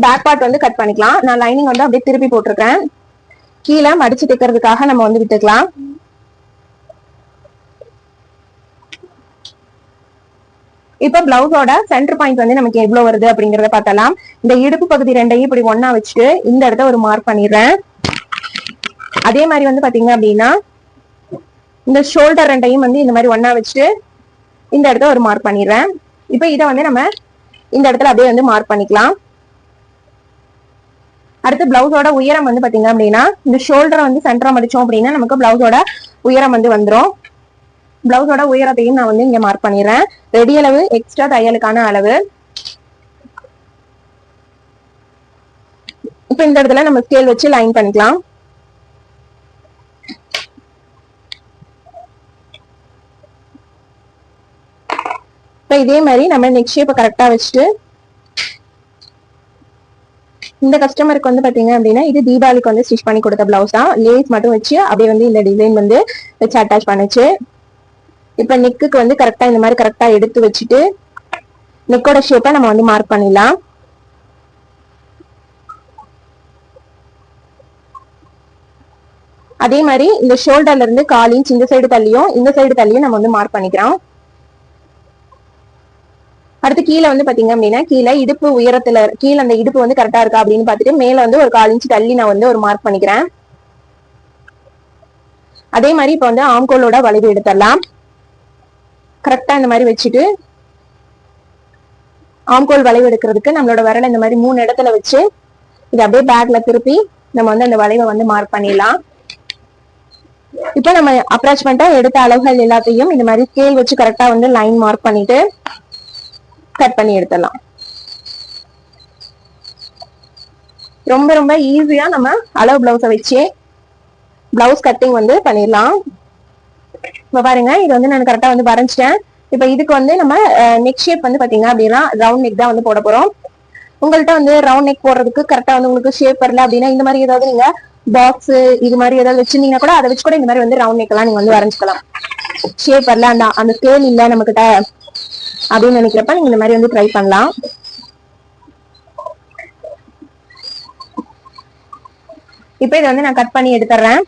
Back part வந்து cut பண்ணிக்கலாம். நான் லைனிங் வந்து அப்படியே திருப்பி போட்டிருக்கேன். கீழே மடிச்சு தைக்கிறதுக்காக நம்ம வந்து விட்டுக்கலாம். இப்ப பிளவுஸோட சென்டர் பாயிண்ட் வந்து நமக்கு எவ்வளவு வருது அப்படிங்கறத பார்த்தலாம். இந்த இடுப்பு பகுதி ரெண்டையும் இப்படி ஒன்னா வச்சுட்டு இந்த இடத்த ஒரு மார்க் பண்ணிடுறேன். அதே மாதிரி வந்து பாத்தீங்க அப்படின்னா இந்த ஷோல்டர் ரெண்டையும் வந்து இந்த மாதிரி ஒன்னா வச்சுட்டு இந்த இடத்த ஒரு மார்க் பண்ணிடுறேன். இப்ப இதை வந்து நம்ம இந்த இடத்துல அப்படியே வந்து மார்க் பண்ணிக்கலாம். அடுத்து பிளவுஸோட உயரம் வந்து பாத்தீங்க அப்படின்னா இந்த ஷோல்டரை வந்து சென்டரா மடிச்சோம் அப்படின்னா நமக்கு பிளவுஸோட உயரம் வந்து வந்துடும். பிளவுஸோட உயரத்தையும் நான் வந்து இங்க மார்க் பண்ணிடுறேன். ரெடி அளவு எக்ஸ்ட்ரா தையலுக்கான அளவு. இப்ப இந்த இடத்துல நம்ம ஸ்கேல் வச்சு லைன் பண்ணிக்கலாம். இப்ப இதே மாதிரி நம்ம நெக் ஷேப்பை கரெக்டா வச்சுட்டு இந்த கஸ்டமருக்கு வந்து பாத்தீங்க அப்படின்னா இது தீபாவளிக்கு வந்து ஸ்டிச் பண்ணி கொடுத்த பிளவுஸ் தான். லேஸ் மட்டும் வச்சு அப்படியே வந்து இந்த டிசைன் வந்து வச்சு அட்டாச் பண்ணுச்சு. இப்ப நெக்குக்கு வந்து கரெக்டா இந்த மாதிரி கரெக்டா எடுத்து வச்சுட்டு நெக்கோட ஷேப்பை நம்ம வந்து மார்க் பண்ணிடலாம். அதே மாதிரி இந்த ஷோல்டர்ல இருந்து 1/4 இன்ச் இந்த சைடு தள்ளியும் இந்த சைடு தள்ளியும் நம்ம வந்து மார்க் பண்ணிக்கிறோம். அடுத்து கீழே வந்து பாத்தீங்க அப்படின்னா கீழே இடுப்பு உயரத்துல கீழே அந்த இடுப்பு வந்து கரெக்டா இருக்கா அப்படின்னு பாத்துட்டு மேல வந்து ஒரு 1/4 இன்ச் தள்ளி நான் வந்து ஒரு மார்க் பண்ணிக்கிறேன். அதே மாதிரி இப்ப வந்து ஆம்கோலோட வளைவு எடுத்துடலாம். கரெக்டா இந்த மாதிரி வச்சுட்டு ஆம்கோல் வளைவு எடுக்கிறதுக்கு நம்மளோட விரலை இந்த மாதிரி 3 இடத்துல வச்சு இது அப்படியே பேக்ல திருப்பி நம்ம வந்து அந்த வளைவை வந்து மார்க் பண்ணிடலாம். இப்ப நம்ம அப்ராச்மெண்டா எடுத்த அளவுகள் எல்லாத்தையும் இந்த மாதிரி ஸ்கேல் வச்சு கரெக்டா வந்து லைன் மார்க் பண்ணிட்டு கட் பண்ணி எடுத்துடலாம். ரொம்ப ரொம்ப ஈஸியா நம்ம அளவு பிளவுஸை வச்சு பிளவுஸ் கட்டிங் வந்து பண்ணிடலாம். இப்ப பாருங்க இது வந்து நான் கரெக்டா வந்து வரைஞ்சிட்டேன். இப்ப இதுக்கு வந்து நம்ம நெக் ஷேப் வந்து பாத்தீங்க அப்படின்னா ரவுண்ட் நெக் தான் வந்து போட போறோம். உங்கள்கிட்ட வந்து ரவுண்ட் நெக் போடுறதுக்கு கரெக்டா வந்து உங்களுக்கு ஷேப் வரல அப்படின்னா இந்த மாதிரி ஏதாவது நீங்க பாக்ஸ் இது மாதிரி ஏதாவது வச்சிருந்தீங்கன்னா கூட அதை வச்சு கூட இந்த மாதிரி வந்து ரவுண்ட் நெக் எல்லாம் நீங்க வந்து வரைஞ்சிக்கலாம். ஷேப் வரல அந்த ஸ்கேல் இல்ல நம்ம கிட்ட அப்படின்னு நினைக்கிறப்ப நீங்க இந்த மாதிரி வந்து ட்ரை பண்ணலாம். இப்ப இதை வந்து நான் கட் பண்ணி எடுத்துறேன்.